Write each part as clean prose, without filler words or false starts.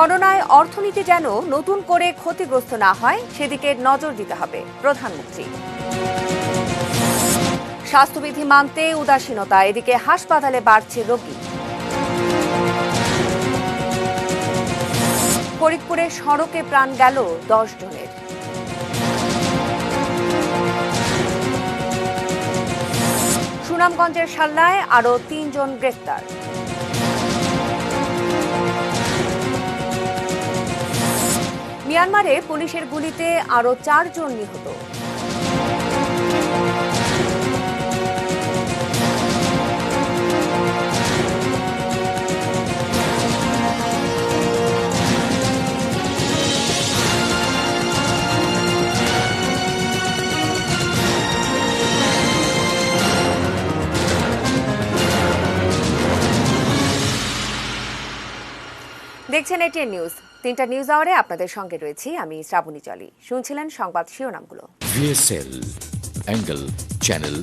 করোনায় অর্থনীতি যেন নতুন করে ক্ষতিগ্রস্ত না হয় সেদিকে নজর দিতে হবে প্রধানমন্ত্রী। স্বাস্থ্যবিধি মানতে উদাসীনতা, এদিকে হাসপাতালে বাড়ছে রোগী। ফরিদপুরে সড়কে প্রাণ গেল 10 জনের। সুনামগঞ্জের শাল্লায় আরও 3 জন গ্রেফতার। মিয়ানমারে পুলিশের গুলিতে আরও 4 জন নিহত। দেখছেন এটিএন নিউজ। 3টা নিউজ আওয়ারে আপনাদের সঙ্গে রয়েছি আমি শ্রাবণী চলি। শুনছিলেন সংবাদ শিরোনামগুলো। VSL angle channel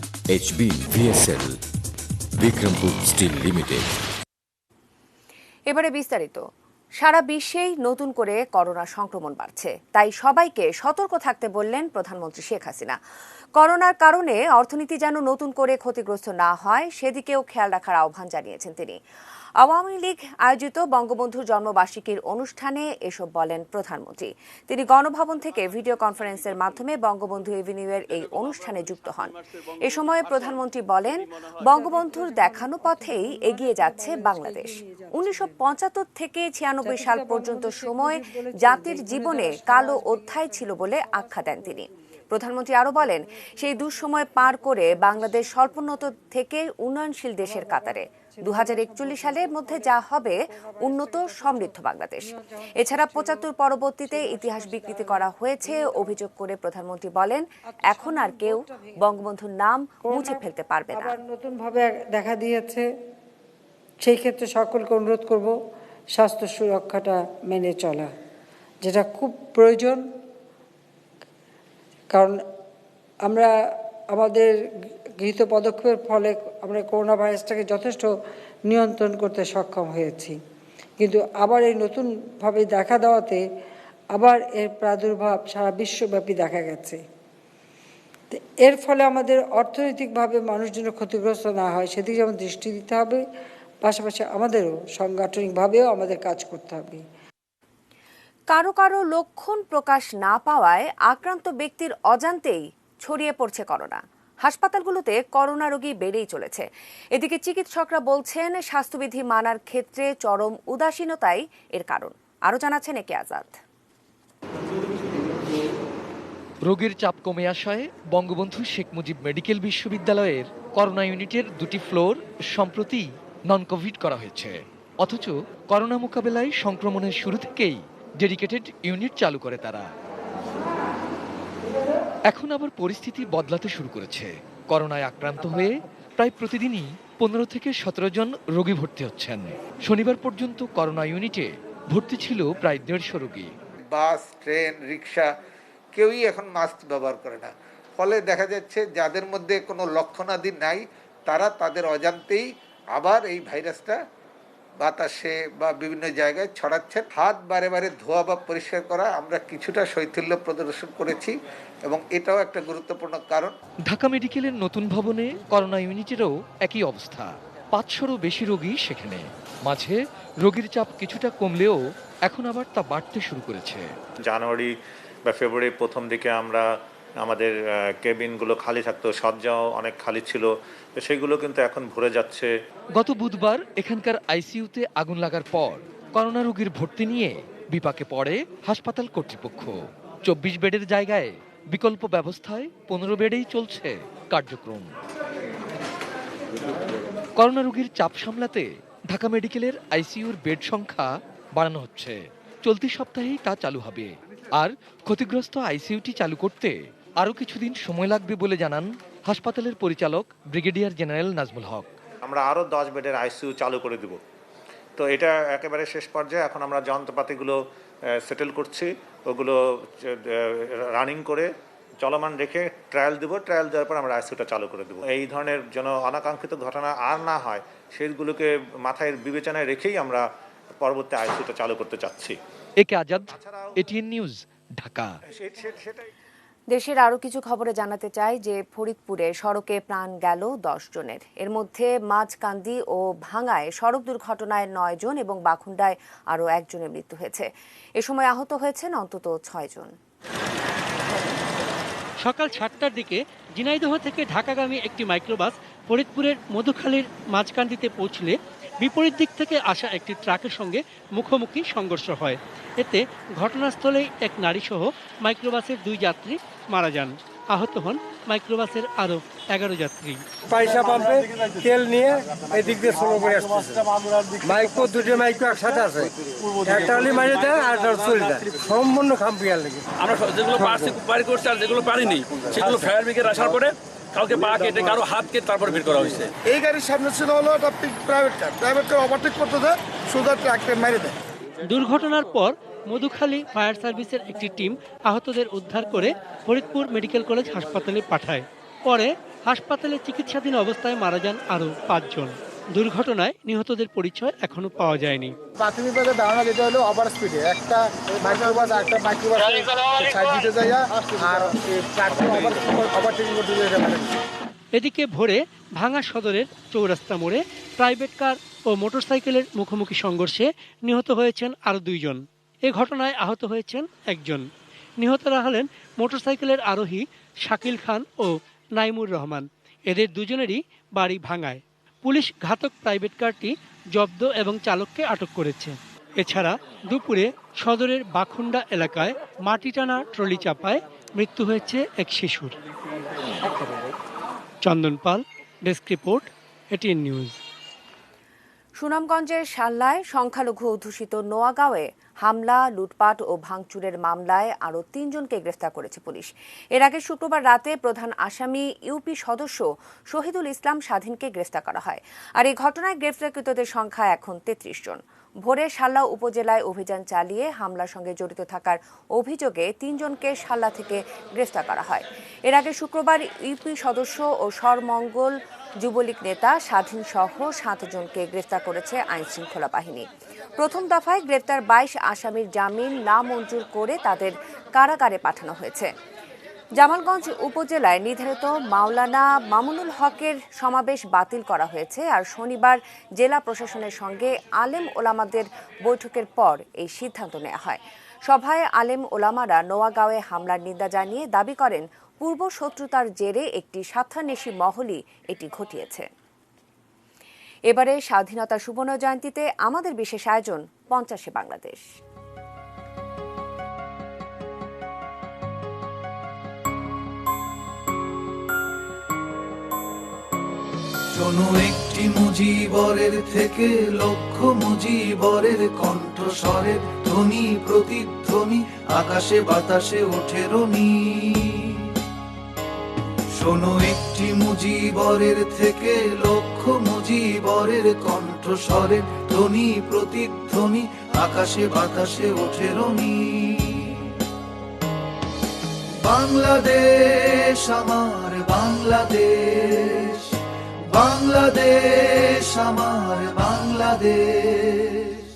HB VSL Bikrampur steel limited. এবারে বিস্তারিত। সারা বিশ্বেই নতুন করে করোনা সংক্রমণ বাড়ছে, তাই সবাইকে সতর্ক থাকতে বললেন প্রধানমন্ত্রী শেখ হাসিনা। করোনার কারণে অর্থনীতি যেন নতুন করে ক্ষতিগ্রস্ত না হয় সেদিকেও খেয়াল রাখার আহ্বান জানিয়েছেন তিনি। আওয়ামী লীগ আয়োজিত বঙ্গবন্ধুর জন্মবার্ষিকীর অনুষ্ঠানে এসব বলেন প্রধানমন্ত্রী। তিনি গণভবন থেকে ভিডিও কনফারেন্সের মাধ্যমে বঙ্গবন্ধু এভিনিউয়ের এই অনুষ্ঠানে যুক্ত হন। এ সময় প্রধানমন্ত্রী বলেন, বঙ্গবন্ধুর দেখানো পথেই এগিয়ে যাচ্ছে বাংলাদেশ। 1975 থেকে 96 সাল পর্যন্ত সময় জাতির জীবনে কালো অধ্যায় ছিল বলে আখ্যা দেন তিনি। প্রধানমন্ত্রী আরও বলেন, সেই দুঃসময় পার করে বাংলাদেশ স্বল্পোন্নত থেকে উন্নয়নশীল দেশের কাতারে। 2041 সালের মধ্যে যা হবে উন্নত সমৃদ্ধ বাংলাদেশ। এছাড়া 75 পরবর্তীতে ইতিহাস বিকৃতি করা হয়েছে অভিযোগ করে প্রধানমন্ত্রী বলেন, এখন আর কেউ বঙ্গবন্ধুর নাম মুছে ফেলতে পারবে না। নতুন ভাবে দেখা দিয়েছে, সেই ক্ষেত্রে সকলকে অনুরোধ করব স্বাস্থ্য সুরক্ষাটা মেনে চলা, যেটা খুব প্রয়োজন। কারণ আমরা আমাদের গৃহীত পদক্ষেপের ফলে আমরা করোনা ভাইরাসটাকে যথেষ্ট নিয়ন্ত্রণ করতে সক্ষম হয়েছি, কিন্তু আবার এই নতুনভাবে দেখা দেওয়াতে আবার এর প্রাদুর্ভাব সারা বিশ্বব্যাপী দেখা গেছে। এর ফলে আমাদের অর্থনৈতিকভাবে মানুষ যেন ক্ষতিগ্রস্ত না হয় সেদিকে যেমন দৃষ্টি দিতে হবে, পাশাপাশি আমাদেরও সাংগঠনিকভাবেও আমাদের কাজ করতে হবে। কারো কারো লক্ষণ প্রকাশ না পাওয়ায় আক্রান্ত ব্যক্তির অজান্তেই ছড়িয়ে পড়ছে করোনা। হাসপাতালগুলোতে করোনা রোগী বেড়েই চলেছে। এদিকে চিকিৎসকরা বলছেন, স্বাস্থ্যবিধি মানার ক্ষেত্রে চরম উদাসীনতাই এর কারণ। আরও জানাচ্ছেন একে আজাদ। রোগীর চাপ কমে আসায় বঙ্গবন্ধু শেখ মুজিব মেডিকেল বিশ্ববিদ্যালয়ের করোনা ইউনিটের 2টি ফ্লোর সম্প্রতি নন কোভিড করা হয়েছে। অথচ করোনা মোকাবেলায় সংক্রমণের শুরু থেকেই ডেডিকেটেড ইউনিট চালু করে তারা। এখন আবার পরিস্থিতি বদলাতে শুরু করেছে। করোনায় আক্রান্ত হয়ে প্রায় প্রতিদিনই 15 থেকে 17 জন রোগী ভর্তি হচ্ছেন। শনিবার পর্যন্ত করোনা ইউনিটে ভর্তি ছিল প্রায় 150 রোগী। বাস, ট্রেন, রিক্সা কেউই এখন মাস্ক ব্যবহার করে না। ফলে দেখা যাচ্ছে যাদের মধ্যে কোনো লক্ষণাদি নাই তারা তাদের অজান্তেই আবার এই ভাইরাসটা বাতাসে বা বিভিন্ন জায়গায় ছড়াচ্ছেন। হাত বারে বারে ধোয়া বা পরিষ্কার করা আমরা কিছুটা শৈথিল্য প্রদর্শন করেছি এবং এটাও একটা গুরুত্বপূর্ণ কারণ। ঢাকা মেডিকেলের নতুন ভবনে করোনা ইউনিটেরও একই অবস্থা। 500রও বেশি রোগী সেখানে। মাঝে রোগীর চাপ কিছুটা কমলেও এখন আবার তা বাড়তে শুরু করেছে। জানুয়ারি বা ফেব্রুয়ারির প্রথম দিকে আমরা আমাদের কেবিনগুলো খালি থাকতো, শয্যাও অনেক খালি ছিল, তো সেগুলো কিন্তু এখন ভরে যাচ্ছে। গত বুধবার এখানকার আইসিইউতে আগুন লাগার পর করোনা রোগীর ভর্তি নিয়ে বিপাকে পড়ে হাসপাতাল কর্তৃপক্ষ। 24 বেডের জায়গায় বিকল্প ব্যবস্থায় 15 বেডেই চলছে কার্যক্রম। করোনা রোগীর চাপ সামলাতে ঢাকা মেডিকেলের আইসিইউর বেড সংখ্যা বাড়ানো হচ্ছে। চলতি সপ্তাহেই তা চালু হবে। আর ক্ষতিগ্রস্ত আইসিইউটি চালু করতে আরও কিছুদিন সময় লাগবে বলে জানান হাসপাতালের পরিচালক ব্রিগেডিয়ার জেনারেল নাজমুল হক। আমরা আরও 10 বেডের আইসিইউ চালু করে দেব। তো এটা একেবারে শেষ পর্যায়ে। এখন আমরা যন্ত্রপাতিগুলো সেটেল করছি, ওগুলো রানিং করে চলমান রেখে ট্রায়াল দেবো। ট্রায়াল দেওয়ার পর আমরা আইসিইউটা চালু করে দেবো। এই ধরনের যেন অনাকাঙ্ক্ষিত ঘটনা আর না হয় সেগুলোকে মাথায় বিবেচনায় রেখেই আমরা পরবর্তী আইসিইউটা চালু করতে চাচ্ছি। একে আজাদ, এটিএন নিউজ, ঢাকা। সেটাই। দেশের আরও কিছু খবরে জানাতে চাই যে ফরিদপুরে সড়কে প্রাণ গেল 10 জনের। এর মধ্যে মাঝকান্দি ও ভাঙ্গায় সড়ক দুর্ঘটনায় 9 জন এবং বাখুন্ডায় আরও 1 জনের মৃত্যু হয়েছে। এ সময় আহত হয়েছেন অন্তত 6 জন। সকাল 7টার দিকে ঝিনাইদহ থেকে ঢাকাগামী একটি মাইক্রোবাস ফরিদপুরের মধুখালীর মাঝকান্দিতে পৌঁছলে বিপরীত দিক থেকে আসা একটি ট্রাকের সঙ্গে মুখোমুখি সংঘর্ষ হয়। এতে ঘটনাস্থলেই এক নারীসহ মাইক্রোবাসের 2 যাত্রী মারা যান। আহত হন মাইক্রোবাসের আরও 11 যাত্রী। পয়সা পাম্পে তেল নিয়ে এই দিক দিয়ে স্লো করে আসছে। মাইক্রো দুটো মাইক্রো একসাথে আছে, একটা হলে মারি দেয় আর চলে যায়, সম্পূর্ণ খাম্পিয়ার লেগে। আমরা যেগুলো পারছি পারি করছি, আর যেগুলো পারিনি সেগুলো ফায়ার ব্রিগেড আসার পরে কাউকে পা কেটে কারো হাত কেটে তারপরে বের করা হয়েছে। এই গাড়ির সামনে ছিল হলো একটা প্রাইভেট কার ওভারটেক করতে দেয়, সোজা ট্রাকটা মেরে দেয়। দুর্ঘটনার পর মধুখালী ফায়ার সার্ভিসের একটি টিম আহতদের উদ্ধার করে ফরিদপুর মেডিকেল কলেজ হাসপাতালে পাঠায়। পরে হাসপাতালে চিকিৎসাধীন অবস্থায় মারা যান আরও 5 জন। দুর্ঘটনায় নিহতদের পরিচয় এখনো পাওয়া যায়নি। প্রাথমিকভাবে ধারণা যেটা হলো ওভার স্পিডে একটা মাইক্রোবাস একটা মাইক্রোবাস সাইড দিতে যায় আর ট্রাকটা ওভারটেকিং করতে যায়। এদিকে ভোরে ভাঙ্গা সদরের চৌরাস্তা মোড়ে প্রাইভেট কার ও মোটরসাইকেলের মুখোমুখি সংঘর্ষে নিহত হয়েছেন আরও 2 জন। এ ঘটনায় আহত হয়েছেন 1 জন। নিহতরা হলেন মোটরসাইকেলের আরোহী শাকিল খান ও নাইমুর রহমান। এদের দুজনেরই বাড়ি ভাঙ্গায়। পুলিশ ঘাতক প্রাইভেট কারটি জব্দ এবং চালককে আটক করেছে। এছাড়া দুপুরে সদরের বাখুন্ডা এলাকায় মাটি টানা ট্রলি চাপায় মৃত্যু হয়েছে এক শিশুর। চন্দন পাল, ডেস্ক রিপোর্ট, এটিএন নিউজ। সুনামগঞ্জের শাল্লায় সংখ্যালঘু অধ্যুষিত নোয়াগাঁওয়ে হামলা, লুটপাট ও ভাঙচুরের মামলায় আরও 3 জনকে গ্রেফতার করেছে পুলিশ। এর আগে শুক্রবার রাতে প্রধান আসামি ইউপি সদস্য শহীদুল ইসলাম স্বাধীনকে গ্রেফতার করা হয়। আর এই ঘটনায় গ্রেফতারকৃতদের সংখ্যা এখন 33 জন। ভোরে শাল্লা উপজেলায় অভিযান চালিয়ে হামলার সঙ্গে জড়িত থাকার অভিযোগে 3 জনকে শাল্লা থেকে গ্রেফতার করা হয়। এর আগে শুক্রবার ইউপি সদস্য ও সরমঙ্গল যুবলীগ নেতা স্বাধীন সহ 7 জনকে গ্রেফতার করেছে আইনশৃঙ্খলা বাহিনী। প্রথম দফায় গ্রেফতার 22 আসামির জামিন নামঞ্জুর করে তাদের কারাগারে পাঠানো হয়েছে। জামালগঞ্জ উপজেলায় নির্ধারিত মাওলানা মামুনুল হকের সমাবেশ বাতিল করা হয়েছে। আর শনিবার জেলা প্রশাসনের সঙ্গে আলেম ওলামাদের বৈঠকের পর এই সিদ্ধান্ত নেওয়া হয়। সভায় আলেম ওলামারা নোয়াগাঁওয়ে হামলার নিন্দা জানিয়ে দাবি করেন পূর্ব শত্রুতার জেরে একটি স্বার্থান্বেষী মহলই এটি ঘটিয়েছে। এবারে স্বাধীনতা সুবর্ণ জয়ন্তীতে আমাদের বিশেষ আয়োজন 50 বাংলাদেশ। শোনো একটি মুজিবরের থেকে লক্ষ মুজিবরের কণ্ঠস্বরের ধ্বনি প্রতিধ্বনি আকাশে বাতাসে ওঠে রনি। শোনো একটি মুজিবরের থেকে লক্ষ মুজিবরের কণ্ঠস্বরের ধ্বনি প্রতিধ্বনি আকাশে বাতাসে ওঠে রনি। বাংলাদেশ আমার বাংলাদেশ, বাংলাদেশ আমার বাংলাদেশ।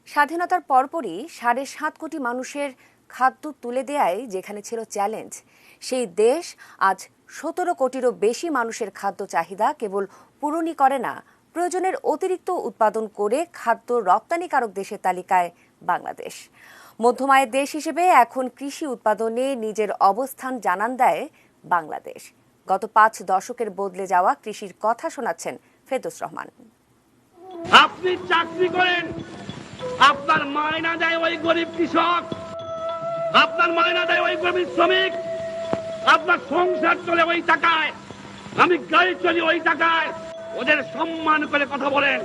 স্বাধীনতার পরপরই 7.5 কোটি মানুষের খাদ্য তুলে দেয়াই যেখানে ছিল চ্যালেঞ্জ, সেই দেশ আজ 17 কোটিরও বেশি মানুষের খাদ্য চাহিদা কেবল পূরণই করে না, প্রয়োজনের অতিরিক্ত উৎপাদন করে খাদ্য রপ্তানিকারক দেশের তালিকায় বাংলাদেশ। মধ্যম আয়ের দেশ হিসেবে এখন কৃষি উৎপাদনে নিজের অবস্থান জানান দেয় বাংলাদেশ। গত 5 দশকের বদলে যাওয়া কৃষির কথা শোনাচ্ছেন ফেরদৌস রহমান। আপনি চাকরি করেন, আপনার মায়না দেয় ওই গরিব কৃষক, আপনার মায়না দেয় ওই গরিব শ্রমিক, আপনার সংসার চলে ওই টাকায়, আমি গাড়ি চলি ওই টাকায়। ওদের সম্মান করে কথা বলেন,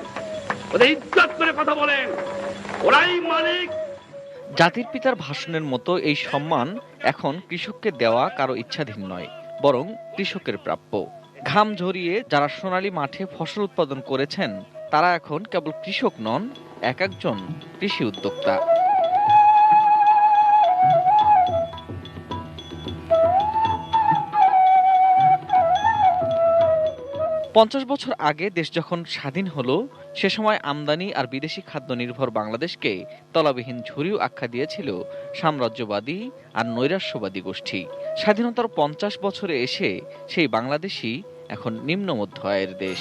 ওদের ইজ্জত করে কথা বলেন, ওরাই মালিক। জাতির পিতার ভাষণের মতো এই সম্মান এখন কৃষককে দেওয়া কারো ইচ্ছাধীন নয়, বরং কৃষকের প্রাপ্য। ঘাম ঝরিয়ে যারা সোনালী মাঠে ফসল উৎপাদন করেছেন তারা এখন কেবল কৃষক নন, এক একজন কৃষি উদ্যোক্তা। পঞ্চাশ বছর আগে দেশ যখন স্বাধীন হলো সে সময় আমদানি আর বিদেশি খাদ্য নির্ভর বাংলাদেশকে তলাবিহীন ঝুড়িও আখ্যা দিয়েছিল সাম্রাজ্যবাদী আর নৈরাশ্যবাদী গোষ্ঠী। স্বাধীনতার 50 বছরে এসে সেই বাংলাদেশই এখন নিম্ন মধ্য আয়ের দেশ।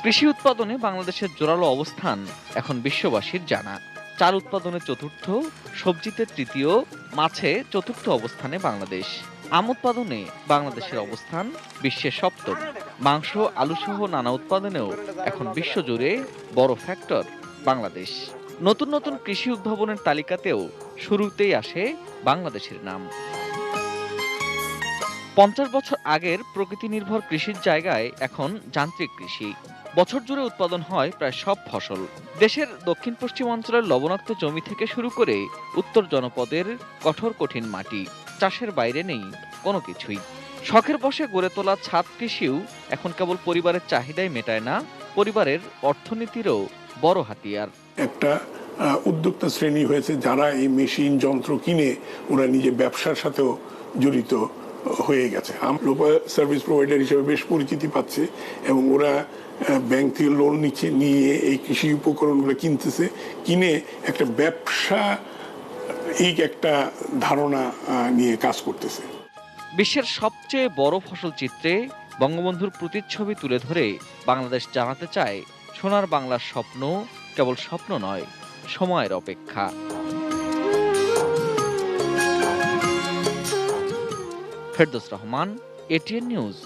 কৃষি উৎপাদনে বাংলাদেশের জোরালো অবস্থান এখন বিশ্ববাসীর জানা। চাল উৎপাদনে চতুর্থ, সবজিতে তৃতীয়, মাছে চতুর্থ অবস্থানে বাংলাদেশ। আম উৎপাদনে বাংলাদেশের অবস্থান বিশ্বের সপ্তম। মাংস, আলুসহ নানা উৎপাদনেও এখন বিশ্বজুড়ে বড় ফ্যাক্টর বাংলাদেশ। নতুন নতুন কৃষি উদ্ভাবনের তালিকাতেও শুরুতেই আসে বাংলাদেশের নাম। 50 বছর আগের প্রকৃতি নির্ভর কৃষির জায়গায় এখন যান্ত্রিক কৃষি। বছর জুড়ে উৎপাদন হয় প্রায় সব ফসল। দেশের দক্ষিণ পশ্চিম অঞ্চলের লবণাক্ত জমি থেকে শুরু করে উত্তর জনপদের কঠোর কঠিন মাটি, চাষের বাইরে নেই কোনো কিছুই। শখের বশে গড়ে তোলা ছাদ কৃষিও এখন কেবল পরিবারের চাহিদাই মেটায় না, পরিবারের অর্থনীতিরও বড় হাতিয়ার। একটা উদ্যোক্তা শ্রেণী হয়েছে যারা এই মেশিন যন্ত্র কিনে ওরা নিজে ব্যবসার সাথেও জড়িত হয়ে গেছে। লোকাল সার্ভিস প্রোভাইডার হিসেবে বেশ পরিচিতি পাচ্ছে এবং ওরা ব্যাংক থেকে লোন নিয়ে এই কৃষি উপকরণগুলো কিনতেছে, কিনে একটা ব্যবসা এই একটা ধারণা নিয়ে কাজ করতেছে। বিশ্বের সবচেয়ে বড় ফসল চিত্রে বঙ্গবন্ধুর প্রতিচ্ছবি তুলে ধরে বাংলাদেশ জানাতে চায় সোনার বাংলার স্বপ্ন কেবল স্বপ্ন নয়, সময়ের অপেক্ষা। Ferdous Rahman, ATN news,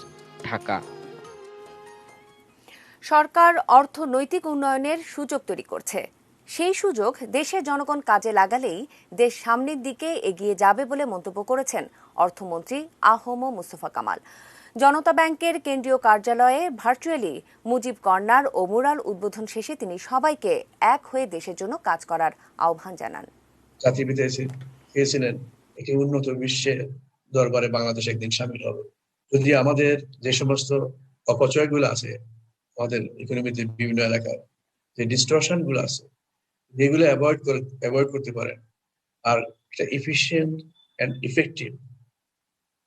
Dhaka. সরকার অর্থনৈতিক উন্নয়নের সুযোগ তৈরি করছে। সেই সুযোগ দেশের জনগণ কাজে লাগালেই দেশ সামনের দিকে এগিয়ে যাবে বলে মন্তব্য করেছেন অর্থমন্ত্রী আ.হ.ম মুস্তফা কামাল। জনতা ব্যাংকের কেন্দ্রীয় কার্যালয়ে ভার্চুয়ালি মুজিব কর্নার ও মুরাল উদ্বোধন শেষে তিনি সবাইকে এক হয়ে দেশের জন্য কাজ করার আহ্বান জানান। জাতিপিতা চেয়েছিলেন একটি উন্নত বিশ্বের দরবারে বাংলাদেশ একদিন সামিল হবে। যদি আমাদের যে সমস্ত অপচয়গুলো আছে, আমাদের ইকোনমিতে বিভিন্ন এলাকার যে ডিস্টরশন গুলো আছে, যেগুলো অ্যাভয়েড করতে পারেন, আর একটা efficient and effective,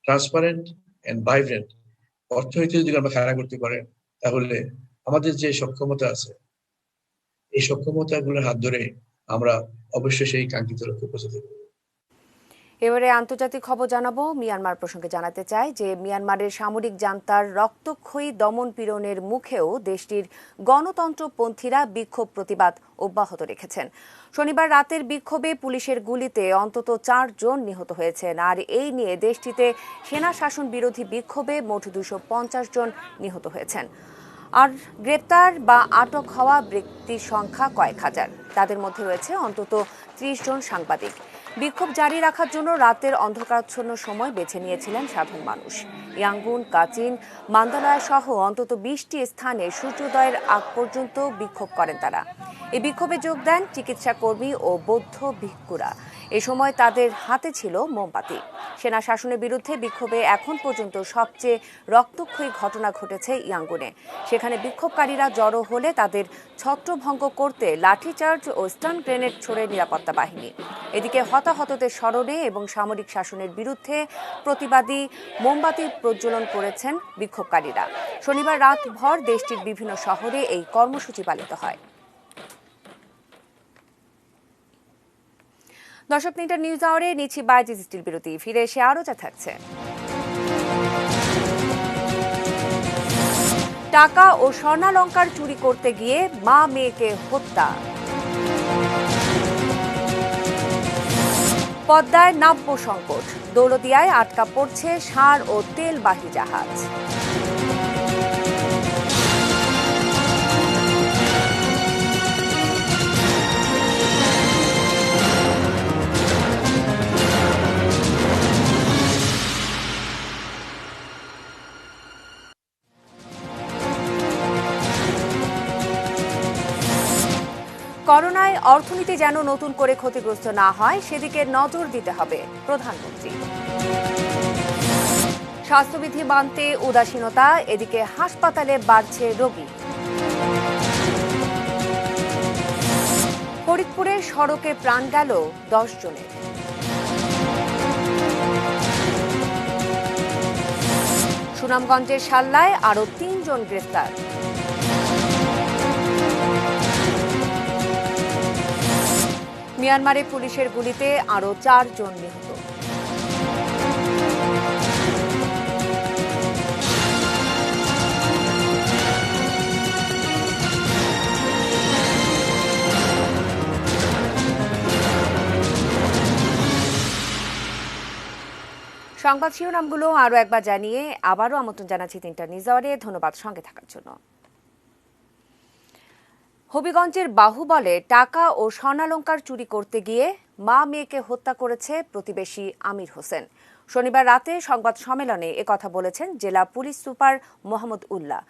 transparent and vibrant অর্থনীতি যদি আমরা খাড়া করতে পারেন, তাহলে আমাদের যে সক্ষমতা আছে, এই সক্ষমতাগুলোর হাত ধরে আমরা অবশ্যই সেই কাঙ্ক্ষিত লক্ষ্যে পৌঁছাতে পারব। এবারে আন্তর্জাতিক খবর জানাবো। মিয়ানমার প্রসঙ্গে জানাতে চাই যে মিয়ানমারের সামরিক জান্তার রক্তক্ষয়ী দমন পীড়নের মুখেও দেশটির গণতন্ত্রপন্থীরা বিক্ষোভ প্রতিবাদ অব্যাহত রেখেছেন। শনিবার রাতের বিক্ষোভে পুলিশের গুলিতে অন্তত 4 জন নিহত হয়েছেন। আর এই নিয়ে দেশটিতে সেনা শাসন বিরোধী বিক্ষোভে মোট 250 জন নিহত হয়েছেন। আর গ্রেপ্তার বা আটক হওয়া ব্যক্তির সংখ্যা কয়েক হাজার। তাদের মধ্যে রয়েছে অন্তত 30 জন সাংবাদিক। বিক্ষোভ জারি রাখার জন্য রাতের অন্ধকারাচ্ছন্ন সময় বেছে নিয়েছিলেন সাধারণ মানুষ। ইয়াঙ্গুন, কাচিন, মান্দালয় সহ অন্তত 20টি স্থানে সূর্যোদয়ের আগ পর্যন্ত বিক্ষোভ করেন তারা। এই বিক্ষোভে যোগ দেন চিকিৎসা কর্মী ও বৌদ্ধ ভিক্ষুরা। এ সময় তাদের হাতে ছিল মোমবাতি। সেনা শাসনের বিরুদ্ধে বিক্ষোভে এখন পর্যন্ত সবচেয়ে রক্তক্ষয়ী ঘটনা ঘটেছে ইয়াঙ্গুনে। সেখানে বিক্ষোভকারীরা জড়ো হলে তাদের ছত্রভঙ্গ করতে লাঠিচার্জ ও স্টান গ্রেনেড ছোড়ে নিরাপত্তা বাহিনী। এদিকে হতাহতদের স্মরণে এবং সামরিক শাসনের বিরুদ্ধে প্রতিবাদী মোমবাতি প্রজ্বলন করেছেন বিক্ষোভকারীরা। শনিবার রাতভর দেশটির বিভিন্ন শহরে এই কর্মসূচি পালিত হয়। দর্শক, নিউজ আওয়ারে নিচ্ছি বায়োডিজিটাল বিরতি। ফিরে এসে আরও যা থাকছে। টাকা ও স্বর্ণালংকার চুরি করতে গিয়ে মা মেয়েকে হত্যা। পদ্মায় নাব্য সংকট, দৌলদিয়ায় আটকা পড়ছে সার ও তেলবাহী জাহাজ। করোনায় অর্থনীতি যেন নতুন করে ক্ষতিগ্রস্ত না হয় সেদিকে নজর দিতে হবে প্রধানমন্ত্রী। স্বাস্থ্যবিধি মানতে উদাসীনতা, এদিকে হাসপাতালে বাড়ছে রোগী। ফরিদপুরে সড়কে প্রাণ গেল 10 জনের। সুনামগঞ্জের শাল্লায় আরও 3 জন গ্রেফতার। মিয়ানমারে পুলিশের গুলিতে আরও 4 জন নিহত। সংবাদ শিরোনামগুলো আরও একবার জানিয়ে আবারও আমন্ত্রণ জানাচ্ছি 3টা নিউজ আওয়ারে। ধন্যবাদ সঙ্গে থাকার জন্য। হবিগঞ্জের বাহুবলে টাকা ও স্বর্ণালংকার চুরি করতে গিয়ে মা মেয়েকে হত্যা করেছে প্রতিবেশী আমির হোসেন। শনিবার রাতে সংবাদ সম্মেলনে একথা বলেছেন জেলা পুলিশ সুপার মোহাম্মদ উল্লাহ।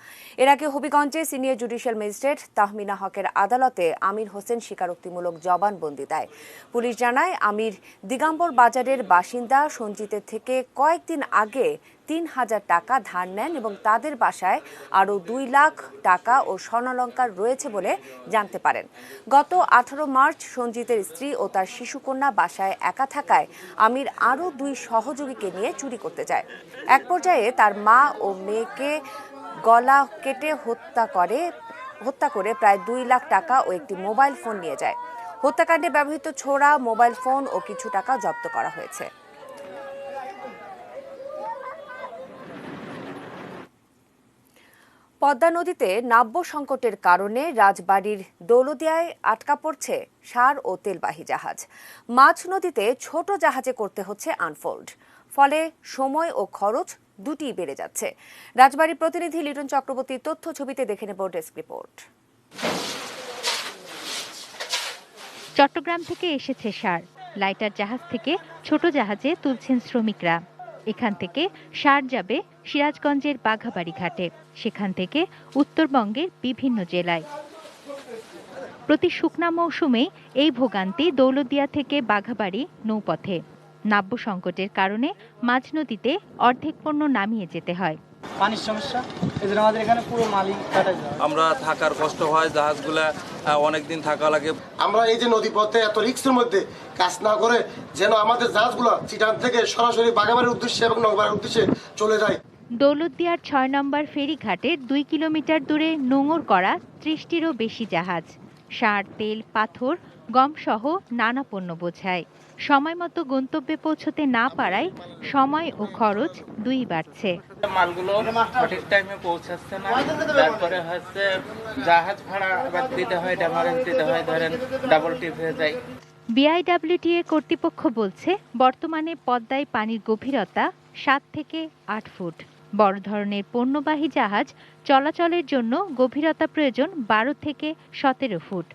এর আগে হবিগঞ্জে সিনিয়র জুডিশিয়াল ম্যাজিস্ট্রেট তাহমিনা হকের আদালতে আমির হোসেন স্বীকারোক্তিমূলক জবানবন্দি দেয়। পুলিশ জানায়, আমির দিগম্বর বাজারের বাসিন্দা সঞ্জিতের থেকে কয়েকদিন আগে 3,000 টাকা ধার নেন এবং তাদের বাসায় আরও 2 লাখ টাকা ও স্বর্ণালংকার রয়েছে বলে জানতে পারেন। গত 18 মার্চ সঞ্জিতের স্ত্রী ও তার শিশুকন্যা বাসায় একা থাকায় আমির আরও 2 সহযোগীকে নিয়ে চুরি করতে যায়। এক পর্যায়ে তার মা ও মেয়েকে গলা কেটে হত্যা করে প্রায় 2 লাখ টাকা ও একটি মোবাইল ফোন নিয়ে যায়। হত্যাকাণ্ডে ব্যবহৃত ছোড়া, মোবাইল ফোন ও কিছু টাকা জব্দ করা হয়েছে। পদ্মা নদীতে নাব্য সংকটের কারণে রাজবাড়ীর দৌলদিয়ায় আটকা পড়ছে সার ও তেলবাহী জাহাজ। মাছ নদীতে ছোট জাহাজে করতে হচ্ছে আনফোল্ড, ফলে সময় ও খরচ দুটিই বেড়ে যাচ্ছে। রাজবাড়ীর প্রতিনিধি লিটন চক্রবর্তীর তথ্য ছবিতে দেখে নেব ডেস্ক রিপোর্ট। চট্টগ্রাম থেকে এসেছে সার, লাইটার জাহাজ থেকে ছোট জাহাজে তুলছেন শ্রমিকরা। এখান থেকে সার যাবে সিরাজগঞ্জের বাঘাবাড়ি ঘাটে, সেখান থেকে উত্তরবঙ্গের বিভিন্ন জেলায়। প্রতি শুকনা মৌসুমে এই ভোগান্তি দৌলতদিয়া থেকে বাঘাবাড়ি নৌপথে। নাব্য সংকটের কারণে মাঝ নদীতে অর্ধেক পণ্য নামিয়ে যেতে হয়। পানির সমস্যা, এজন্য আমাদের এখানে পুরো মালিক কাটাই যায়। আমরা থাকার কষ্ট হয়, জাহাজগুলা অনেকদিন থাকা লাগে। আমরা এই যে নদী পথে এত রিস্কের মধ্যে কাজ না করে যেন আমাদের জাহাজগুলো চিটাং থেকে সরাসরি বাঘাবাড়ির উদ্দেশ্যে এবং নগরবাড়ির উদ্দেশ্যে চলে যায়। দৌলতদিয়ার 6 নম্বর ফেরিঘাটের 2 কিলোমিটার দূরে নোঙর করা 30টিরও বেশি জাহাজ সার, তেল, পাথর, গম সহ নানা পণ্য বোঝায়। সময় মতো গন্তব্যে পৌঁছতে না পারায় সময় ও খরচ দুই বাড়ছে। মালগুলো সঠিক টাইমে পৌঁছাচ্ছে না, তারপরে হচ্ছে জাহাজ ভাড়া আবার দিতে হয়, ড্যামারেজ দিতে হয়, ধরেন ডাবল টিপ হয়ে যায়। বিআইডব্লিউটিএ কর্তৃপক্ষ বলছে, বর্তমানে পদ্মায় পানির গভীরতা 7 থেকে 8 ফুট। বড় ধরনের পণ্যবাহী জাহাজ চলাচলের জন্য গভীরতা প্রয়োজন 12 থেকে 17 ফুট।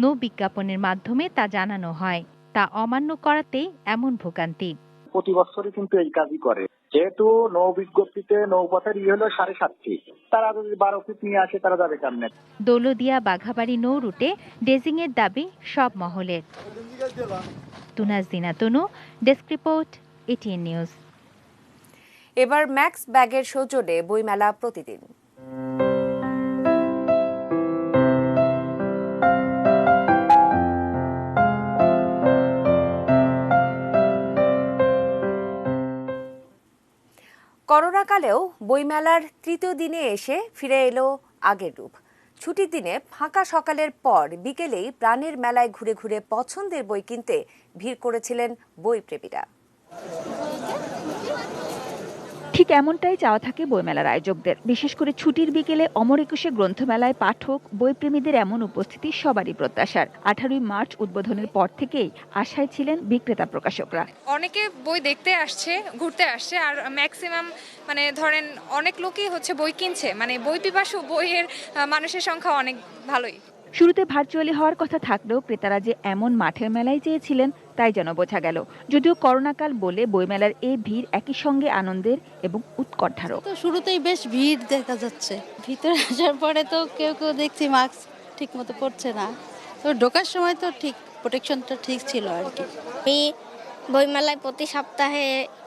নৌ বিজ্ঞাপনের মাধ্যমে তা জানানো হয়, তা অমান্য করাতেই এমন ভোগান্তি। প্রতি বছরই কিন্তু এই কাজই করে, যেহেতু নৌ বিজ্ঞপ্তিতে নৌপথের হলো 7.5 ফিট, তারা যদি 12 ফিট নিয়ে আসে তারা যাবে কেমনে? দৌলদিয়া বাঘাবাড়ি নৌ রুটে ডেজিং এর দাবি সব মহলের। তুনাজদিনা তনু, ডেস্ক রিপোর্ট, এটিএন নিউজ। এবার ম্যাক্স ব্যাগের সৌজন্যে বইমেলা প্রতিদিন। করোনাকালেও বইমেলার তৃতীয় দিনে এসে ফিরে এলো আগের রূপ। ছুটির দিনে ফাঁকা সকালের পর বিকেলেই প্রাণের মেলায় ঘুরে ঘুরে পছন্দের বই কিনতে ভিড় করেছিলেন বইপ্রেমীরা। ঠিক এমনটাই চাওয়া থাকে বইমেলার আয়োজকদের। বিশেষ করে ছুটির বিকেলে অমর একুশে গ্রন্থমেলায় পাঠক, বইপ্রেমীদের এমন উপস্থিতি সবারই প্রত্যাশার। 18 মার্চ উদ্বোধনের পর থেকেই আশায় ছিলেন বিক্রেতা প্রকাশকরা। অনেকে বই দেখতে আসছে, ঘুরতে আসছে, আর ম্যাক্সিমাম মানে ধরেন অনেক লোকই হচ্ছে বই কিনছে, মানে বই পিপাসু বইয়ের মানুষের সংখ্যা অনেক ভালোই। শুরুতে ভার্চুয়ালি হওয়ার কথা থাকলেও ক্রেতারা যে এমন মাঠের মেলায় চেয়েছিলেন তাই যেন বোঝা গেল। যদিও করোনাকাল বলে বইমেলার এই ভিড় একই সঙ্গে আনন্দের এবং উৎকণ্ঠারও। তো শুরুতেই বেশ ভিড় দেখা যাচ্ছে, ভিতরে আসার পরে তো কেউ কেউ দেখছি মাস্ক ঠিক মতো পরছে না, তো ঢোকার সময় তো ঠিক প্রোটেকশনটা ঠিক ছিল আর কি। বইমেলায় প্রতি সপ্তাহে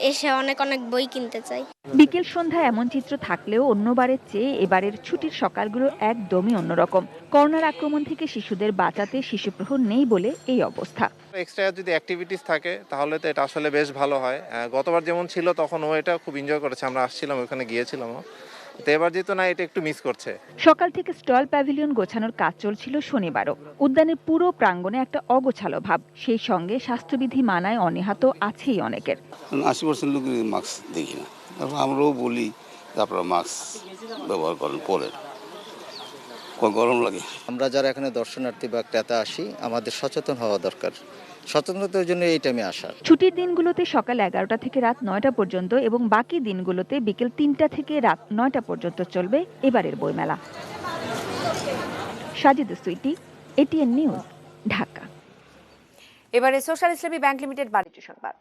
এসে অনেক বই কিনতে চাই। বিকেল সন্ধ্যায় এমন চিত্র থাকলেও অন্যবারের চেয়ে এবারের ছুটির সকালগুলো একদমই অন্যরকম। করোনার আক্রমণ থেকে শিশুদের বাঁচাতে শিশুপ্রহর নেই বলে এই অবস্থা। এক্সট্রা যদি অ্যাক্টিভিটিস থাকে তাহলে তো এটা আসলে বেশ ভালো হয়। গতবার যেমন ছিল তখন ও এটা খুব এনজয় করেছে, আমরা আসছিলাম ওখানে গিয়েছিলাম, তো এবার যেহেতু না এটা একটু মিস করছে। সকাল থেকে স্টল প্যাভিলিয়ন গোছানোর কাজ চলছিল শনিবারও। উদ্যানের পুরো প্রাঙ্গণে একটা অগোছালো ভাব, সেই সঙ্গে স্বাস্থ্যবিধি মানায় অনীহা তো আছেই অনেকের। 80% লোক মাস্ক দেখি না, আমরাও বলি আপনারা মাস্ক ব্যবহার করেন, পরেন, গরম লাগে। আমরা যারা এখানে দর্শনার্থী বা ক্রেতা আসি, আমাদের সচেতন হওয়া দরকার। সচেতনতার জন্য এই টাইমে আসা। ছুটির দিনগুলোতে সকাল 11টা থেকে রাত 9টা পর্যন্ত এবং বাকি দিনগুলোতে বিকেল 3টা থেকে রাত 9টা পর্যন্ত চলবে এবারের বইমেলা। Sajida Sweety, ATN news, Dhaka. এবারে সোশ্যাল ইসলামী ব্যাংক লিমিটেড বাণিজ্য সংবাদ।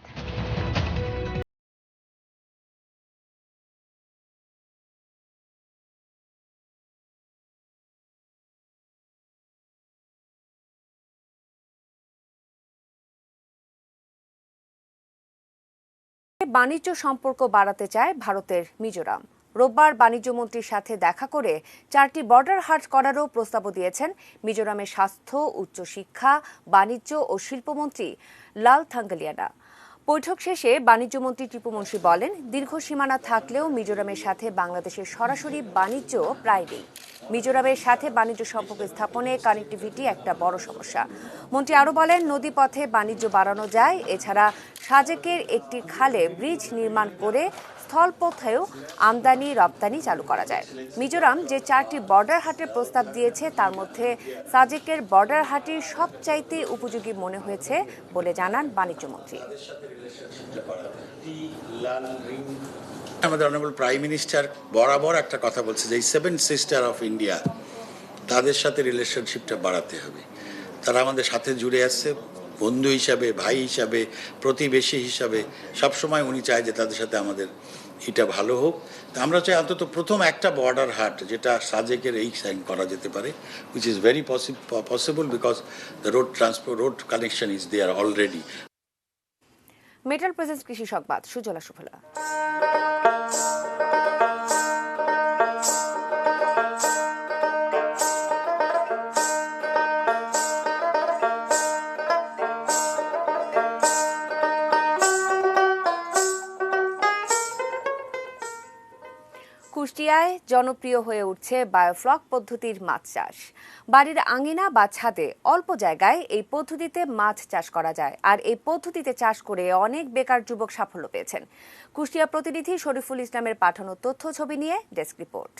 বাণিজ্য সম্পর্ক বাড়াতে চায় ভারতের মিজোরাম। রোববার বাণিজ্যমন্ত্রীর সাথে দেখা করে 4টি বর্ডার হাট করারও প্রস্তাবও দিয়েছেন মিজোরামের স্বাস্থ্য, উচ্চশিক্ষা, বাণিজ্য ও শিল্পমন্ত্রী লাল থাঙ্গালিয়ানা। বৈঠক শেষে বাণিজ্যমন্ত্রী টিপু মুন্সি বলেন, দীর্ঘ সীমানা থাকলেও মিজোরামের সাথে বাংলাদেশের সরাসরি বাণিজ্য প্রায় নেই। মিজোরামের সাথে বাণিজ্য সম্পর্ক স্থাপনে কানেক্টিভিটি একটা বড় সমস্যা। মন্ত্রী আরও বলেন, নদীপথে বাণিজ্য বাড়ানো যায়। এছাড়া সাজেকের একটি খালে ব্রিজ নির্মাণ করে স্থলপথেও আমদানি রপ্তানি চালু করা যায়। মিজোরাম যে 4টি বর্ডার হাটের প্রস্তাব দিয়েছে তার মধ্যে সাজেকের বর্ডার হাটই সবচাইতে উপযোগী মনে হয়েছে বলে জানান বাণিজ্যমন্ত্রী। আমাদের অনারেবল প্রাইম মিনিস্টার বরাবর একটা কথা বলছে যে 7 সিস্টার অফ ইন্ডিয়া, তাদের সাথে রিলেশনশিপটা বাড়াতে হবে। তারা আমাদের সাথে জুড়ে আসছে বন্ধু হিসাবে, ভাই হিসাবে, প্রতিবেশী হিসাবে। সবসময় উনি চায় যে তাদের সাথে আমাদের এটা ভালো হোক। আমরা চাই অন্তত প্রথম একটা বর্ডার হাট যেটা সাজেকের এই সাইন করা যেতে পারে, which is very possible because the road connection is there already. Metal presence কৃষি সংবাদ, সুজলা সুফলা। কুষ্টিয়ায় জনপ্রিয় হয়ে উঠছে বায়োফ্লক পদ্ধতির মাছ চাষ। বাড়ির আঙিনা বা ছাদে অল্প জায়গায় এই পদ্ধতিতে মাছ চাষ করা যায়, আর এই পদ্ধতিতে চাষ করে অনেক বেকার যুবক সাফল্য পেয়েছেন। কুষ্টিয়া প্রতিনিধি শরীফুল ইসলামের পাঠানো তথ্য ছবি নিয়ে ডেস্ক রিপোর্ট।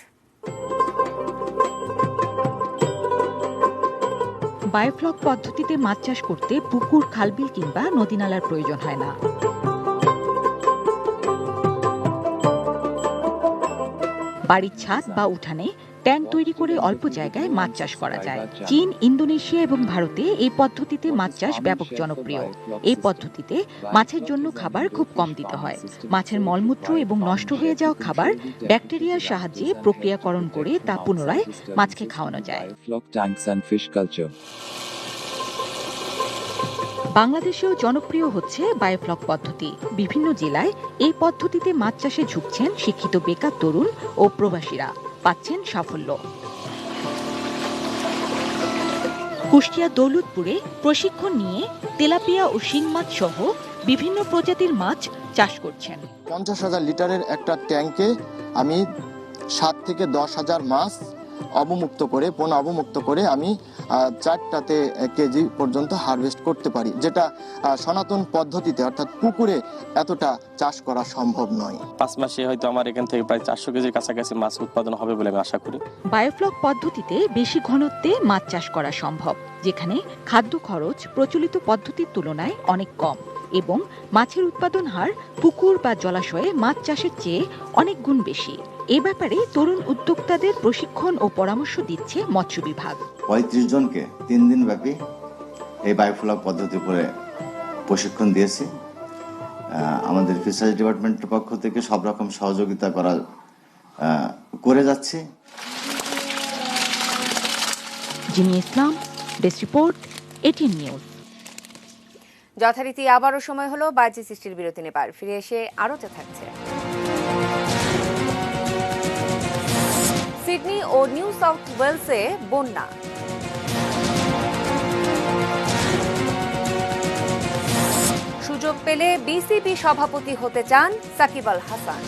বায়োফ্লক পদ্ধতিতে মাছ চাষ করতে পুকুর, খালবিল কিংবা নদী নালার প্রয়োজন হয় না। বাড়ির ছাদ বা উঠানে ট্যাঙ্ক তৈরি করে অল্প জায়গায় মাছ চাষ করা যায়। চীন, ইন্দোনেশিয়া এবং ভারতে এই পদ্ধতিতে মাছ চাষ ব্যাপক জনপ্রিয়। এই পদ্ধতিতে মাছের জন্য খাবার খুব কম দিতে হয়। মাছের মলমূত্র এবং নষ্ট হয়ে যাওয়া খাবার ব্যাকটেরিয়ার সাহায্যে প্রক্রিয়াকরণ করে তা পুনরায় মাছকে খাওয়ানো যায়। বাংলাদেশেও জনপ্রিয় হচ্ছে বায়োফ্লক পদ্ধতি। বিভিন্ন জেলায় এই পদ্ধতিতে মাছ চাষে ঝুঁকছেন শিক্ষিত বেকার তরুণ ও প্রবাসীরা, পাচ্ছেন সাফল্য। কুষ্টিয়া দৌলতপুরে প্রশিক্ষণ নিয়ে তেলাপিয়া ও শিং মাছ সহ বিভিন্ন প্রজাতির মাছ চাষ করছেন। 50,000 লিটারের একটা ট্যাঙ্কে আমি 7 থেকে 10,000 মাছ অবমুক্ত করে আমি 4টাতে কেজি পর্যন্ত হারভেস্ট করতে পারি, যেটা সনাতন পদ্ধতিতে অর্থাৎ পুকুরে এতটা চাষ করা সম্ভব নয়। 5 মাসে হয়তো আমার এখান থেকে প্রায় 400 কেজির কাছাকাছি মাছ উৎপাদন হবে বলে আমি আশা করি। বায়োফ্লক পদ্ধতিতে বেশি ঘনত্বে মাছ চাষ করা সম্ভব, যেখানে খাদ্য খরচ প্রচলিত পদ্ধতির তুলনায় অনেক কম এবং মাছের উৎপাদন হার পুকুর বা জলাশয়ে মাছ চাষের চেয়ে অনেক গুণ বেশি। এ ব্যাপারে তরুণ উদ্যোক্তাদের প্রশিক্ষণ ও পরামর্শ দিচ্ছে মৎস্য বিভাগ। 35 জনকে 3 দিন ব্যাপী এই বায়োফ্লক পদ্ধতির উপরে প্রশিক্ষণ দিয়েছি। আমাদের ফিশারিজ ডিপার্টমেন্টের পক্ষ থেকে সব রকম সহযোগিতা করে যাচ্ছে। জিনি ইসলাম, ডেস্ক রিপোর্ট, এটিএন নিউজ। যথারীতি আবারও সময় হলো বাহ্যিক সৃষ্টির বিরতি নেবার। ফিরে এসে আরও থাকছে। সিডনি ও নিউ সাউথ ওয়েলসে বন্যা। পেলে বিসিবি সভাপতি হতে চান সাকিব আল হাসান।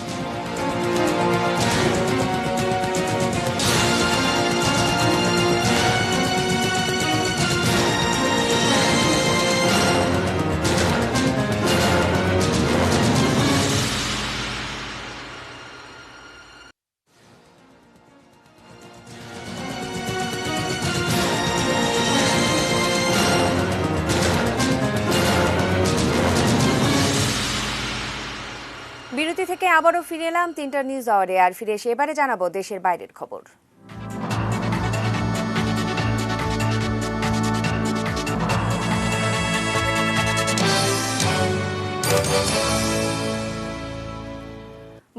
বিরতি থেকে আবারও ফিরে এলাম 3টা নিউজ আওয়ারে। আর ফিরে এসে এবারে জানাবো দেশের বাইরের খবর।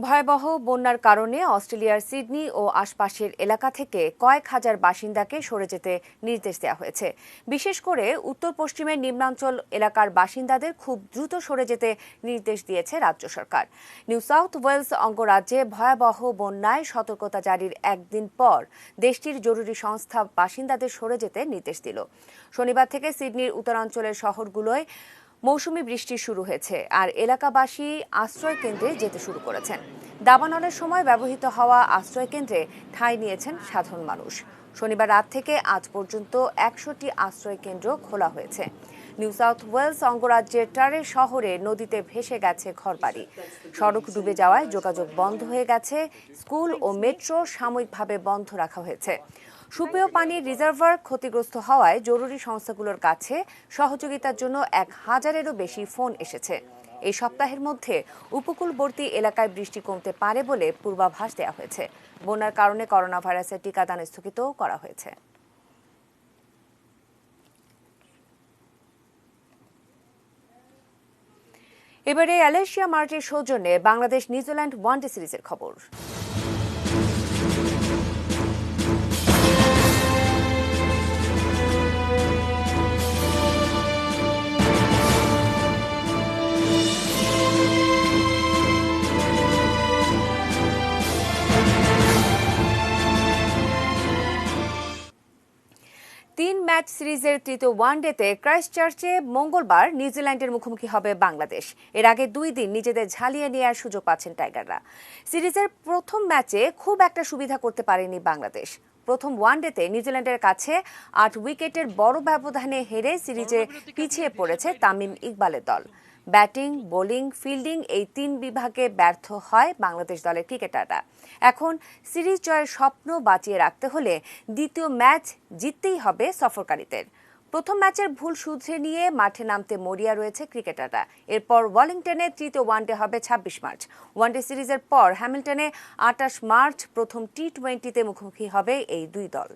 ভয়াবহ বন্যার কারণে অস্ট্রেলিয়ার সিডনি ও আশপাশের এলাকা থেকে কয়েক হাজার বাসিন্দাকে সরে যেতে নির্দেশ দেওয়া হয়েছে। বিশেষ করে উত্তর পশ্চিমের নিম্নাঞ্চল এলাকার বাসিন্দাদের খুব দ্রুত সরে যেতে নির্দেশ দিয়েছে রাজ্য সরকার। নিউ সাউথ ওয়েলস অঙ্গরাজ্যে ভয়াবহ বন্যায় সতর্কতা জারির একদিন পর দেশটির জরুরি সংস্থা বাসিন্দাদের সরে যেতে নির্দেশ দিল। শনিবার থেকে সিডনির উত্তরাঞ্চলের শহরগুলোয় মৌসুমি বৃষ্টি শুরু হয়েছে আর এলাকাবাসী আশ্রয় কেন্দ্রে যেতে শুরু করেছেন। দাবানলের সময় ব্যবহৃত হওয়া আশ্রয় কেন্দ্রে ঠাঁই নিয়েছেন সাধারণ মানুষ। শনিবার রাত থেকে আজ পর্যন্ত 100টি আশ্রয় কেন্দ্র খোলা হয়েছে। নিউ সাউথ ওয়েলস অঙ্গরাজ্যের টারে শহরে নদীতে ভেসে গেছে ঘরবাড়ি। সড়ক ডুবে যাওয়ায় যোগাযোগ বন্ধ হয়ে গেছে। স্কুল ও মেট্রো সাময়িকভাবে বন্ধ রাখা হয়েছে। সুপেয় পানির রিজার্ভার ক্ষতিগ্রস্ত হওয়ায় জরুরি সংস্থাগুলোর কাছে সহযোগিতার জন্য 1000-এরও বেশি ফোন এসেছে। এই সপ্তাহের মধ্যে উপকূলবর্তী এলাকায় বৃষ্টি কমতে পারে বলে পূর্বাভাস দেওয়া হয়েছে। বন্যার কারণে করোনা ভাইরাসের টিকাদান স্থগিতও করা হয়েছে। এবারে অ্যালেশিয়া মার্টের সৌজন্যে বাংলাদেশ নিউজিল্যান্ড ওয়ানডে সিরিজের খবর। ম্যাচ সিরিজের তৃতীয় ওয়ানডেতে ক্রাইস্টচার্চে মঙ্গলবার নিউজিল্যান্ডের মুখোমুখি হবে বাংলাদেশ। এর আগে 2 দিন নিজেদের ঝালিয়ে নেওয়ার সুযোগ পাচ্ছেন টাইগাররা। সিরিজের প্রথম ম্যাচে খুব একটা সুবিধা করতে পারেনি বাংলাদেশ। প্রথম ওয়ানডেতে নিউজিল্যান্ডের কাছে 8 উইকেটের বড় ব্যবধানে হেরে সিরিজে পিছিয়ে পড়েছে তামিম ইকবালের দল। ব্যাটিং, বোলিং, ফিল্ডিং এই 3 বিভাগে ব্যর্থ হয় বাংলাদেশ দলের ক্রিকেটাররা। এখন সিরিজ জয়ের স্বপ্ন বাঁচিয়ে রাখতে হলে দ্বিতীয় ম্যাচ জিততেই হবে সফরকারীদের। প্রথম ম্যাচের ভুল শুধরে নিয়ে মাঠে নামতে মরিয়া রয়েছে ক্রিকেটাররা। এরপর ওয়েলিংটনে তৃতীয় ওয়ানডে হবে 26 মার্চ। ওয়ানডে সিরিজের পর হ্যামিল্টনে 28 মার্চ প্রথম টি-20তে মুখোমুখি হবে এই 2 দল।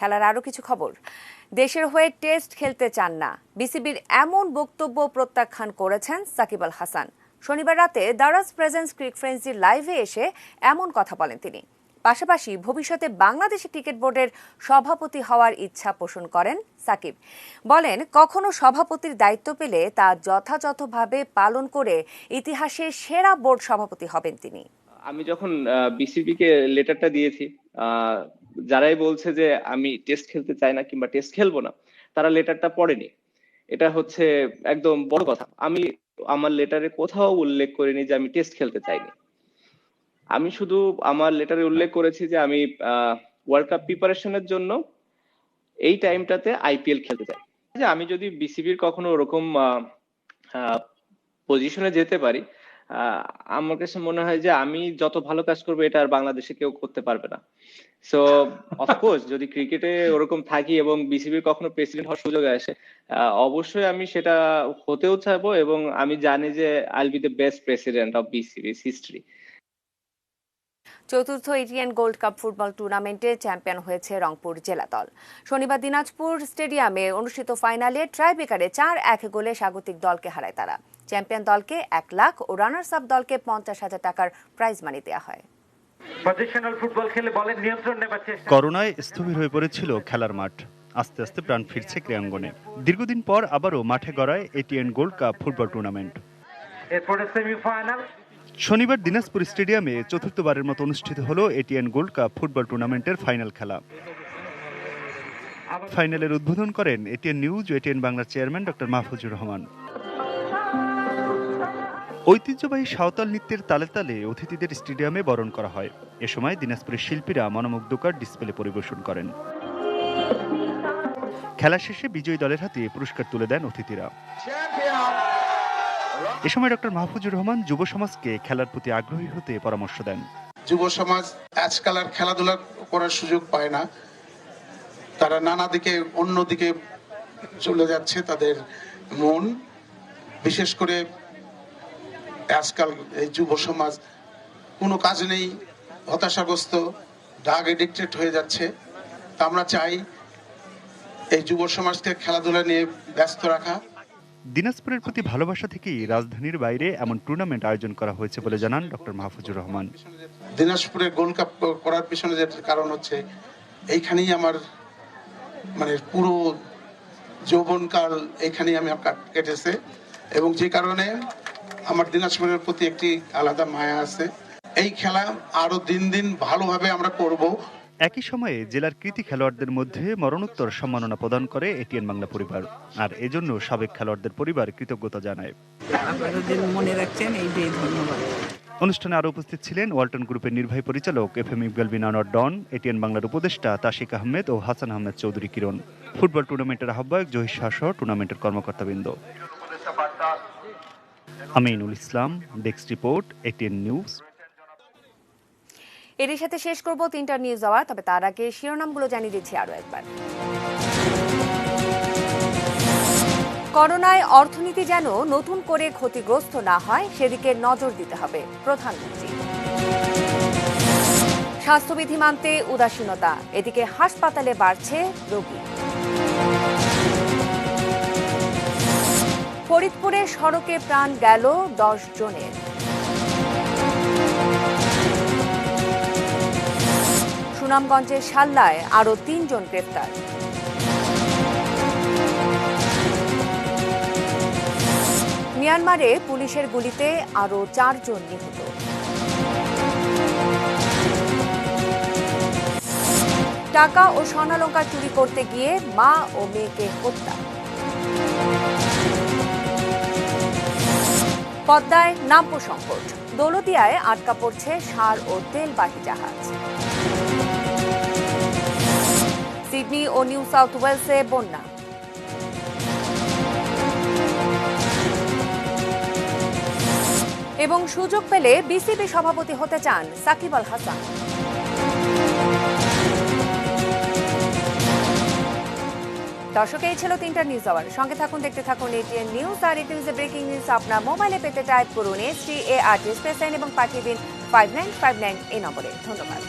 খেলার আরো কিছু খবর। দেশের হয়ে টেস্ট খেলতে চান না, বিসিবির এমন বক্তব্য প্রত্যাখ্যান করেছেন সাকিব আল হাসান। শনিবার রাতে দারাজ প্রেজেন্স ক্রিক ফ্রেন্সির লাইভে এসে এমন কথা বলেন তিনি। পাশাপাশি ভবিষ্যতে বাংলাদেশ ক্রিকেট বোর্ডের সভাপতি হওয়ার ইচ্ছা পোষণ করেন সাকিব। বলেন, কখনো সভাপতির দায়িত্ব পেলে তা যথাযথভাবে পালন করে ইতিহাসের সেরা বোর্ড সভাপতি হবেন তিনি। আমি যখন বিসিবিকে লেটারটা দিয়েছি, যারাই বলছে যে আমি টেস্ট খেলতে চাই না কিংবা টেস্ট খেলবো না, তারা লেটারটা পড়েনি। এটা হচ্ছে একদম বড় কথা। আমি আমার লেটারে কোথাও উল্লেখ করিনি যে আমি টেস্ট খেলতে চাইনি। আমি শুধু আমার লেটারে উল্লেখ করেছি যে আমি ওয়ার্ল্ড কাপ প্রিপারেশনের জন্য এই টাইমটাতে আইপিএল খেলতে চাই। যে আমি যদি বিসিবির কখনো ওরকম পজিশনে যেতে পারি, আমার কাছে মনে হয় যে আমি যত ভালো কাজ করবো এটা আর বাংলাদেশে কেউ করতে পারবে না। সো অফকোর্স যদি ক্রিকেটে ওরকম থাকি এবং বিসিবির কখনো প্রেসিডেন্ট হওয়ার সুযোগ আসে, অবশ্যই আমি সেটা হতেও চাইবো এবং আমি জানি যে I will be the best president of BCB's history. চতুর্থ এটিএন গোল্ড কাপ ফুটবল টুর্নামেন্টে চ্যাম্পিয়ন হয়েছে রংপুর জেলা দল। শনিবার দিনাজপুর স্টেডিয়ামে অনুষ্ঠিত ফাইনালে ট্রাইব্রেকারে 4-1 গোলে স্বাগতিক দলকে হারায় তারা। চ্যাম্পিয়ন দলকে 1 লাখ ও রানার্স আপ দলকে 50,000 টাকার প্রাইজ মানি দেওয়া হয়। করোনায় স্থবির হয়ে পড়েছিল খেলার মাঠ। আস্তে আস্তে প্রাণ ফিরছে ক্রীড়াঙ্গনে। দীর্ঘদিন পর আবারও মাঠে গড়ায় ATN gold cup football tournament. শনিবার দিনাজপুর স্টেডিয়ামে চতুর্থবারের মতো অনুষ্ঠিত হলো এটিএন গোল্ড কাপ ফুটবল টুর্নামেন্টের ফাইনাল খেলা। ফাইনালের উদ্বোধন করেন এটিএন নিউজ ও এটিএন বাংলার চেয়ারম্যান ডক্টর মাহফুজুর রহমান। ঐতিহ্যবাহী সাঁওতাল নৃত্যের তালে তালে অতিথিদের স্টেডিয়ামে বরণ করা হয়। এ সময় দিনাজপুরের শিল্পীরা মনোমুগ্ধকর ডিসপ্লে পরিবেশন করেন। খেলা শেষে বিজয়ী দলের হাতে পুরস্কার তুলে দেন অতিথিরা। এ সময় ডক্টর মাহফুজুর রহমান যুব সমাজকে খেলার প্রতি আগ্রহী হতে পরামর্শ দেন। যুব সমাজ আজকাল আর খেলাধুলা করার সুযোগ পায় না, তারা নানা দিকে অন্যদিকে চলে যাচ্ছে তাদের মন। বিশেষ করে আজকাল এই যুব সমাজ কোনো কাজ নেই, হতাশাগ্রস্ত, ড্রাগ এডিক্টেড হয়ে যাচ্ছে। তা আমরা চাই এই যুব সমাজকে খেলাধুলা নিয়ে ব্যস্ত রাখা। দিনাজপুরের প্রতি ভালোবাসা থেকেই রাজধানীর বাইরে এমন টুর্নামেন্ট আয়োজন করা হয়েছে বলে জানান ডক্টর মাহফুজুর রহমান। দিনাজপুরে গোল্ড কাপ করার পিছনে যে কারণ হচ্ছে, এইখানেই আমার পুরো যৌবনকাল এইখানেই আমি কেটেছে, এবং যে কারণে আমার দিনাজপুরের প্রতি একটি আলাদা মায়া আছে। এই খেলা আরো দিন দিন ভালোভাবে আমরা করব। একই সময়ে জেলার কৃতি খেলোয়াড়দের মধ্যে মরণোত্তর সম্মাননা প্রদান করে এটিএন বাংলা পরিবার, আর এজন্য সাবেক খেলোয়াড়দের পরিবার কৃতজ্ঞতা জানায়। মনে রাখছেন, এইটাই ধন্যবাদ। অনুষ্ঠানে আরো উপস্থিত ছিলেন ওয়ালটন গ্রুপের নির্বাহী পরিচালক এফএম ইকবাল বিন আনোয়ার ডন, এটিএন বাংলার উপদেষ্টা তাশিক আহমেদ ও হাসান আহমেদ চৌধুরী কিরণ, ফুটবল টুর্নামেন্টের আহ্বায়ক জহির শাহ সহ টুর্নামেন্টের কর্মকর্তাবৃন্দ। Aminul Islam, desk report, ATN news. এর সাথে শেষ করব 3টা নিউজ আওয়ার, তবে তার আগে শিরোনামগুলো জানিয়ে দিচ্ছি আরো একবার। করোনায় অর্থনীতি যেন নতুন করে ক্ষতিগ্রস্ত না হয় সেদিকে নজর দিতে হবে প্রধানমন্ত্রী। স্বাস্থ্যবিধি মানতে উদাসীনতা, এদিকে হাসপাতালে বাড়ছে রোগী। ফরিদপুরে সড়কে প্রাণ গেল 10 জনের। সুনামগঞ্জের শাল্লায় আরো 3 জন গ্রেফতার। মিয়ানমারে পুলিশের গুলিতে আরো 4 জন নিহত। টাকা ও স্বর্ণালংকার চুরি করতে গিয়ে মা ও মেয়েকে হত্যা। পদ্মায় নাব্য সংকট, দৌলতদিয়ায় আটকা পড়ছে সার ও তেলবাহী জাহাজ। সিডনি ও নিউ সাউথ ওয়েলসে বন্যা। এবং সুযোগ পেলে বিসিবি সভাপতি হতে চান সাকিব আল হাসান। দর্শক, এই ছিল 3টা নিউজ আওয়ার। সঙ্গে থাকুন, দেখতে থাকুন এটিএন নিউজ। আর এটি নিউজের ব্রেকিং নিউজ আপনার মোবাইলে পেতে টাইপ করুন START স্পেস এবং পাঠিয়ে দিন 5959 এই নম্বরে। ধন্যবাদ।